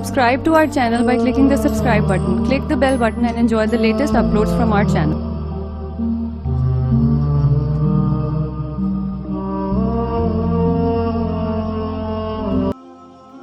Subscribe to our channel by clicking the subscribe button. Click the bell button and enjoy the latest uploads from our channel.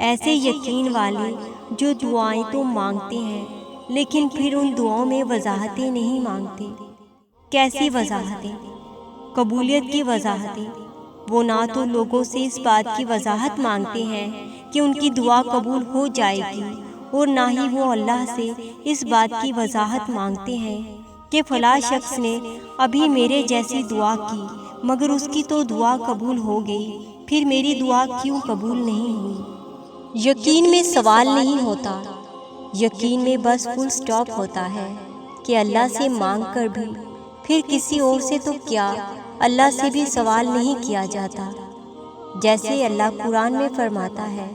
ایسے یقین والے جو دعائیں تو مانگتے ہیں لیکن پھر ان دعاؤں میں وضاحتیں نہیں مانگتے۔ کیسی وضاحتیں؟ قبولیت کی وضاحتیں۔ وہ نہ تو لوگوں سے اس بات کی وضاحت مانگتے ہیں کہ ان کی دعا قبول ہو جائے گی، اور نہ ہی وہ اللہ سے اس بات کی وضاحت مانگتے ہیں کہ فلاں شخص نے ابھی میرے جیسی دعا کی مگر اس کی تو دعا قبول ہو گئی، پھر میری دعا کیوں قبول نہیں ہوئی؟ یقین میں سوال نہیں ہوتا، یقین میں بس فل سٹاپ ہوتا ہے کہ اللہ سے مانگ کر بھی پھر کسی اور سے تو کیا، اللہ سے بھی سوال نہیں کیا جاتا۔ جیسے اللہ قرآن میں فرماتا ہے،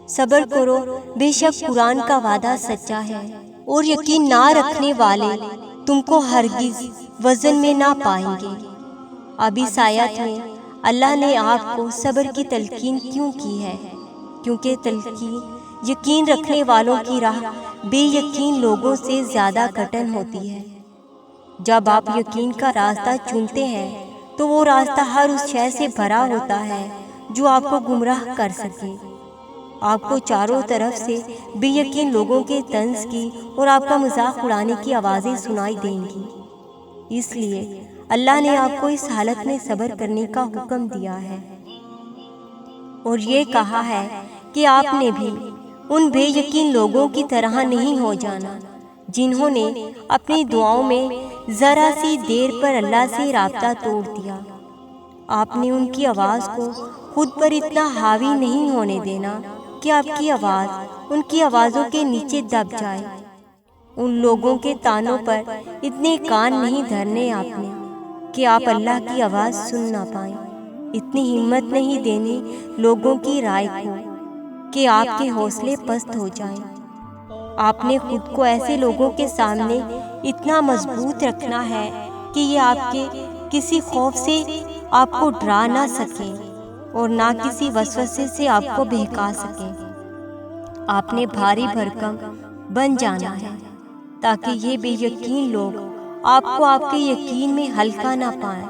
صبر کرو بے شک قرآن کا وعدہ سچا ہے، اور یقین نہ رکھنے والے تم کو ہرگز وزن میں نہ پائیں گے۔ اب اس آیت میں اللہ نے آپ کو صبر کی تلقین کیوں کی ہے؟ کیونکہ تلقین یقین رکھنے والوں کی راہ بے یقین لوگوں سے زیادہ کٹن ہوتی ہے۔ جب آپ یقین کا راستہ چنتے ہیں تو وہ راستہ ہر اس شے سے بھرا ہوتا ہے جو آپ کو گمراہ کر سکے۔ آپ کو چاروں طرف سے بے یقین لوگوں کے طنز کی اور آپ کا مذاق اڑانے کی آوازیں سنائی دیں گی۔ اس لیے اللہ نے آپ کو اس حالت میں صبر کرنے کا حکم دیا ہے، اور یہ کہا ہے کہ آپ نے بھی ان بے یقین لوگوں کی طرح نہیں ہو جانا جنہوں نے اپنی دعاؤں میں ذرا سی دیر پر اللہ سے رابطہ توڑ دیا۔ آپ نے ان کی آواز کو خود پر اتنا حاوی نہیں ہونے دینا کہ آپ کی آواز ان کی آوازوں کے نیچے دب جائے۔ ان لوگوں کے تانوں پر اتنے کان نہیں دھرنے آپ نے کہ آپ اللہ کی آواز سن نہ پائیں۔ اتنی ہمت نہیں دینی لوگوں کی رائے کو کہ آپ کے حوصلے پست ہو جائیں۔ آپ نے خود کو ایسے لوگوں کے سامنے اتنا مضبوط رکھنا ہے کہ یہ آپ کے کسی خوف سے آپ کو ڈرا نہ سکیں اور نہ کسی وسوسے سے آپ کو بہکا سکیں۔ آپ نے بھاری بھرکم بن جانا ہے تاکہ یہ بے یقین لوگ آپ کو آپ کے یقین میں ہلکا نہ پائیں۔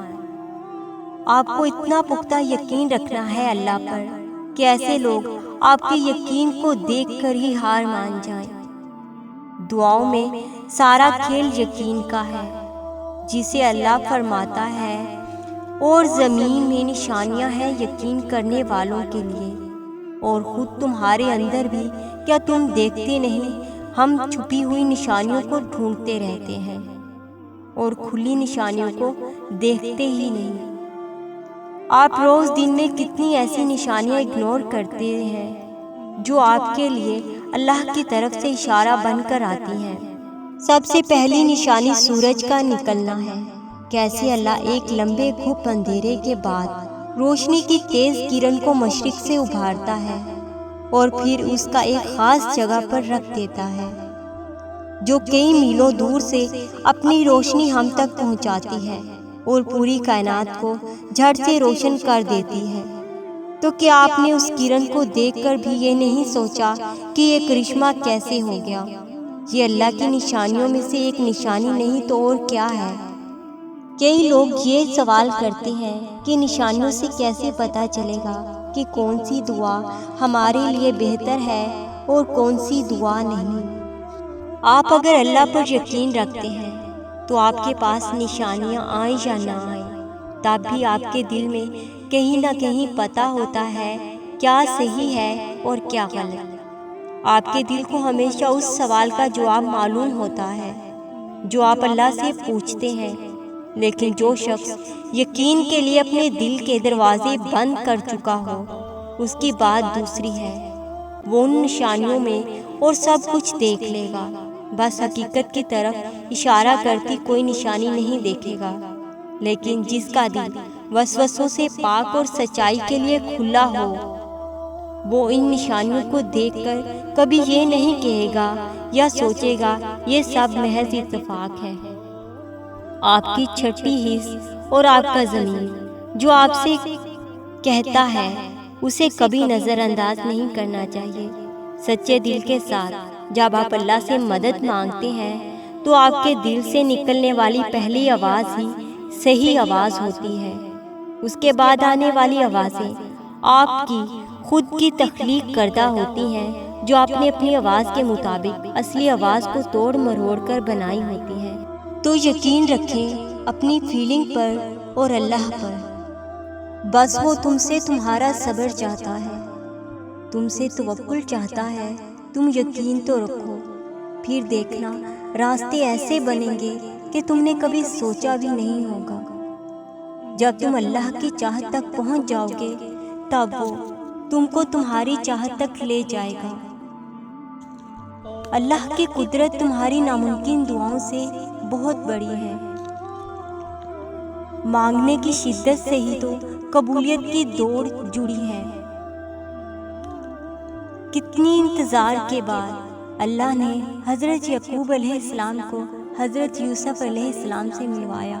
آپ کو اتنا پختہ یقین رکھنا ہے اللہ پر کہ ایسے لوگ آپ کے یقین کو دیکھ کر ہی ہار مان جائیں۔ دعاؤں میں سارا کھیل یقین کا ہے، جسے اللہ فرماتا ہے، اور زمین میں نشانیاں ہیں یقین کرنے والوں کے لیے، اور خود تمہارے اندر بھی کیا تم دیکھتے نہیں؟ ہم چھپی ہوئی نشانیوں کو ڈھونڈتے رہتے ہیں اور کھلی نشانیوں کو دیکھتے ہی نہیں۔ آپ روز دن میں کتنی ایسی نشانیاں اگنور کرتے ہیں جو آپ کے لیے اللہ کی طرف سے اشارہ بن کر آتی ہیں۔ سب سے پہلی نشانی سورج کا نکلنا ہے۔ کیسے اللہ ایک لمبے گھپ اندھیرے کے بعد روشنی کی تیز کرن کو مشرق سے ابھارتا ہے اور پھر اس کا ایک خاص جگہ پر رکھ دیتا ہے جو کئی میلوں دور سے اپنی روشنی ہم تک پہنچاتی ہے اور پوری کائنات کو جھٹ سے روشن کر دیتی ہے۔ تو کیا آپ نے اس کرن کو دیکھ کر بھی یہ نہیں سوچا کہ یہ کرشمہ کیسے ہو گیا؟ یہ اللہ کی نشانیوں میں سے ایک نشانی نہیں تو اور کیا ہے؟ کئی لوگ یہ سوال کرتے ہیں کہ نشانیوں سے کیسے پتہ چلے گا کہ کون سی دعا ہمارے لیے بہتر ہے اور کون سی دعا نہیں۔ آپ اگر اللہ پر یقین رکھتے ہیں تو آپ کے پاس نشانیاں آئیں یا نہ آئیں، تب بھی آپ کے دل میں کہیں نہ کہیں پتہ ہوتا ہے کیا صحیح ہے اور کیا غلط۔ آپ کے دل کو ہمیشہ اس سوال کا جواب معلوم ہوتا ہے جو آپ اللہ سے پوچھتے ہیں، لیکن جو شخص یقین کے لیے اپنے دل کے دروازے بند کر چکا ہو، اس کی بات دوسری ہے۔ وہ ان نشانیوں میں اور سب کچھ دیکھ لے گا، بس حقیقت کی طرف اشارہ کرتی کوئی نشانی نہیں دیکھے گا۔ لیکن جس کا دل وسوسوں سے پاک اور سچائی کے لیے کھلا ہو، وہ ان نشانیوں کو دیکھ کر کبھی یہ نہیں کہے گا یا سوچے گا یہ سب محض اتفاق ہے۔ آپ کی چھٹی حص اور آپ کا ضمیر جو آپ سے کہتا ہے اسے کبھی نظر انداز نہیں کرنا چاہیے۔ سچے دل کے ساتھ جب آپ اللہ سے مدد مانگتے ہیں تو آپ کے دل سے نکلنے والی پہلی آواز ہی صحیح آواز ہوتی ہے۔ اس کے بعد آنے والی آوازیں آپ کی خود کی تخلیق کردہ ہوتی ہیں، جو آپ نے اپنی آواز کے مطابق اصلی آواز کو توڑ مروڑ کر بنائی ہوتی ہیں۔ تو یقین رکھیں اپنی فیلنگ پر اور اللہ پر۔ بس وہ تم سے تمہارا صبر چاہتا ہے، تم سے توکل چاہتا ہے۔ تم یقین تو رکھو، پھر دیکھنا راستے ایسے بنیں گے کہ تم نے کبھی سوچا بھی نہیں ہوگا۔ جب تم اللہ کی چاہت تک پہنچ جاؤ گے، تب وہ تم کو تمہاری چاہت تک لے جائے گا۔ اللہ کی قدرت تمہاری ناممکن دعاؤں سے بہت بڑی ہے۔ مانگنے کی شدت سے ہی تو قبولیت کی دوڑ جڑی ہے۔ کتنی انتظار کے بعد اللہ نے حضرت یعقوب علیہ السلام کو حضرت یوسف علیہ السلام سے ملوایا۔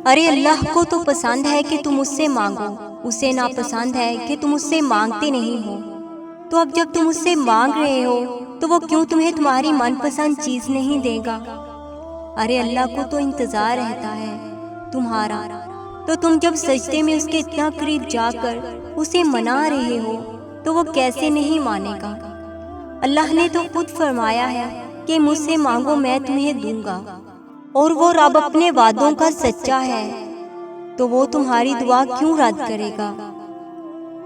ارے اللہ کو تو پسند ہے کہ تم اس سے مانگو، اسے ناپسند ہے کہ تم اس سے مانگتے نہیں ہو۔ تو اب جب تم اس سے مانگ رہے ہو تو وہ کیوں تمہیں تمہاری من پسند چیز نہیں دے گا؟ ارے اللہ کو تو انتظار رہتا ہے تمہارا۔ تو تم جب سجدے میں اس کے اتنا قریب جا کر اسے منا رہے ہو تو وہ کیسے نہیں مانے گا؟ اللہ نے تو خود فرمایا ہے کہ مجھ سے مانگو میں تمہیں دوں گا، اور وہ رب اپنے وعدوں کا سچا ہے، تو وہ تمہاری دعا کیوں رد کرے گا؟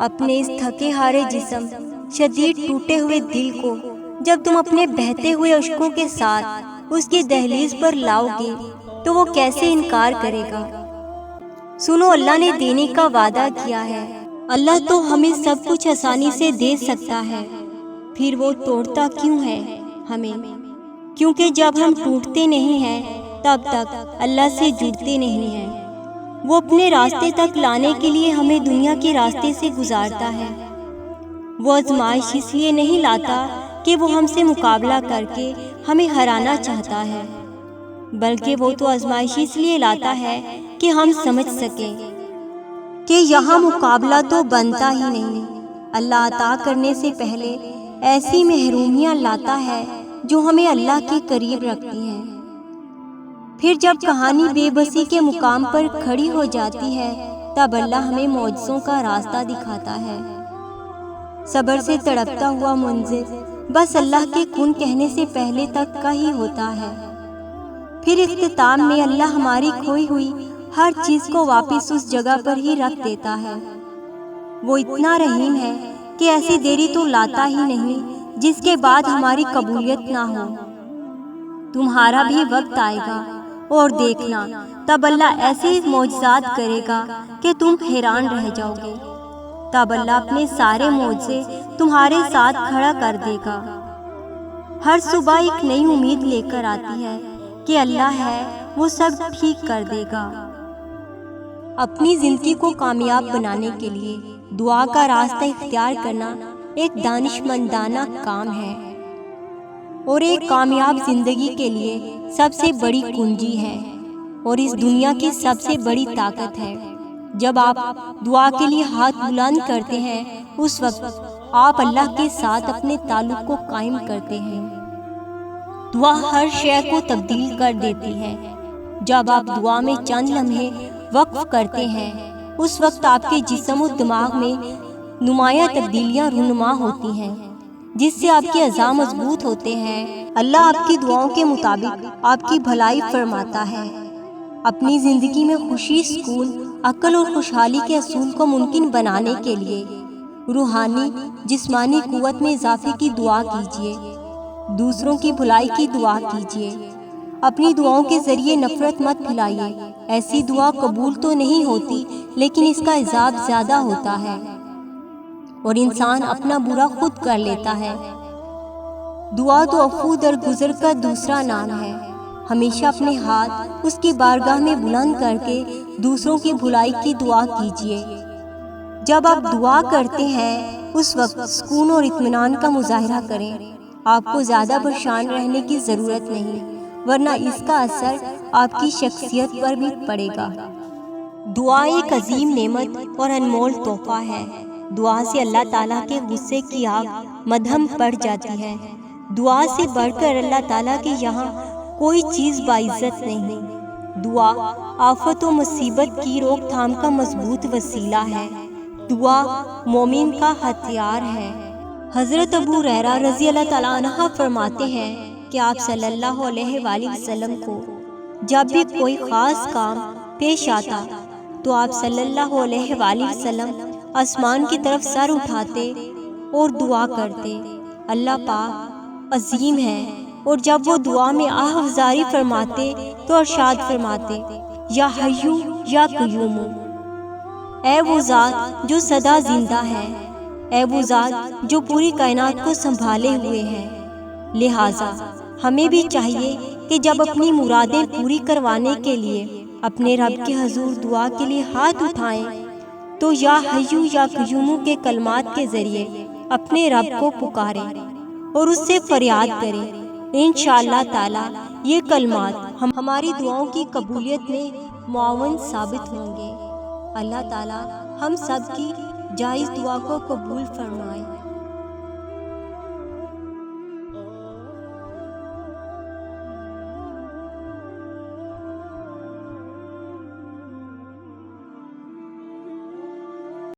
اپنے اس تھکے ہارے جسم، شدید ٹوٹے ہوئے دل کو جب تم اپنے بہتے ہوئے اشکوں کے ساتھ اس کی دہلیز پر لاؤ گے تو وہ کیسے انکار کرے گا؟ سنو، اللہ نے دینے کا وعدہ کیا ہے۔ اللہ تو ہمیں سب کچھ آسانی سے دے سکتا ہے، پھر وہ توڑتا کیوں ہے ہمیں؟ کیونکہ جب ہم ٹوٹتے نہیں ہیں تب تک اللہ سے جڑتے نہیں ہیں۔ وہ اپنے راستے تک لانے کے لیے ہمیں دنیا کے راستے سے گزارتا ہے۔ وہ آزمائش اس لیے نہیں لاتا کہ وہ ہم سے مقابلہ کر کے ہمیں ہرانا چاہتا ہے، بلکہ وہ تو آزمائش اس لیے لاتا ہے کہ ہم سمجھ سکیں کہ یہاں مقابلہ تو بنتا ہی نہیں۔ اللہ عطا کرنے سے پہلے ایسی محرومیاں لاتا ہے جو ہمیں اللہ کے قریب رکھتی ہیں۔ پھر جب کہانی بے بسی کے مقام پر کھڑی ہو جاتی ہے تب اللہ ہمیں معجزوں کا راستہ دکھاتا ہے۔ صبر سے تڑپتا ہوا منظر بس اللہ کے کن کہنے سے پہلے تک کا ہی ہوتا ہے۔ پھر اختتام میں اللہ ہماری کھوئی ہوئی ہر چیز کو واپس اس جگہ پر ہی رکھ دیتا ہے۔ وہ اتنا رحیم ہے کہ ایسی دیری تو لاتا ہی نہیں جس کے بعد ہماری قبولیت نہ ہو۔ تمہارا بھی وقت آئے گا اور دیکھنا، تب اللہ ایسے معجزات کرے گا کہ تم حیران رہ جاؤ گے۔ تب اللہ اپنے سارے معجزے تمہارے ساتھ کھڑا کر دے گا۔ ہر صبح ایک نئی امید لے کر آتی ہے کہ اللہ ہے، وہ سب ٹھیک کر دے گا۔ اپنی زندگی کو کامیاب بنانے کے لیے دعا کا راستہ اختیار کرنا ایک دانشمندانہ کام ہے، اور ایک کامیاب زندگی کے لیے سب سے بڑی کنجی ہے، اور اس دنیا کی سب سے بڑی طاقت ہے۔ جب آپ دعا کے لیے ہاتھ بلند کرتے ہیں، اس وقت آپ اللہ کے ساتھ اپنے تعلق کو قائم کرتے ہیں۔ دعا ہر شے کو تبدیل کر دیتی ہے۔ جب آپ دعا میں چند لمحے وقف کرتے ہیں، اس وقت آپ کے جسم و دماغ میں نمایاں تبدیلیاں رونما ہوتی ہیں، جس سے آپ کے اعضاء مضبوط ہوتے ہیں۔ اللہ آپ کی دعاؤں کے مطابق آپ کی بھلائی فرماتا ہے۔ اپنی زندگی میں خوشی، سکون، عقل اور خوشحالی کے اصول کو ممکن بنانے کے لیے روحانی جسمانی قوت میں اضافے کی دعا کیجیے، دوسروں کی بھلائی کی دعا کیجیے۔ اپنی دعاؤں کے ذریعے نفرت مت پھیلائیے۔ ایسی دعا قبول تو نہیں ہوتی، لیکن اس کا عذاب زیادہ ہوتا ہے، اور انسان اپنا برا خود کر لیتا ہے۔ دعا تو عفو درگزر کا دوسرا نام ہے۔ ہمیشہ اپنے ہاتھ اس کی بارگاہ میں بلند کر کے دوسروں کی بھلائی کی دعا کیجیے۔ جب آپ دعا کرتے ہیں اس وقت سکون اور اطمینان کا مظاہرہ کریں۔ آپ کو زیادہ پریشان رہنے کی ضرورت نہیں، ورنہ اس کا اثر آپ کی شخصیت پر بھی پڑے گا۔ دعا ایک عظیم نعمت اور انمول تحفہ ہے۔ دعا سے اللہ تعالیٰ کے غصے کی آگ مدھم پڑ جاتی ہے۔ دعا سے بڑھ کر اللہ تعالیٰ کے یہاں کوئی چیز باعزت نہیں۔ دعا آفت و مصیبت کی روک تھام کا مضبوط وسیلہ ہے۔ دعا مومن کا ہتھیار ہے۔ حضرت ابو ہریرہ رضی اللہ تعالیٰ عنہ فرماتے ہیں کہ آپ صلی اللہ علیہ وآلہ وسلم کو جب بھی کوئی خاص کام پیش آتا تو آپ صلی اللہ علیہ وآلہ وسلم آسمان کی طرف سر اٹھاتے اور دعا کرتے، اللہ پاک عظیم ہے، اور جب وہ دعا میں آہ افزاری فرماتے تو ارشاد فرماتے، یا حیو یا قیوم، اے وہ ذات جو سدا زندہ ہے، اے وہ ذات جو پوری کائنات کو سنبھالے ہوئے ہے۔ لہٰذا ہمیں بھی چاہیے کہ جب اپنی مرادیں پوری کروانے کے لیے اپنے رب کے حضور دعا کے لیے ہاتھ اٹھائیں تو یا حیو یا قیوم کے کلمات کے ذریعے اپنے رب کو پکاریں اور اس سے فریاد کریں۔ انشاءاللہ تعالی یہ کلمات ہماری دعاؤں کی قبولیت میں معاون ثابت ہوں گے۔ اللہ تعالی ہم سب کی جائز دعا کو قبول فرمائے۔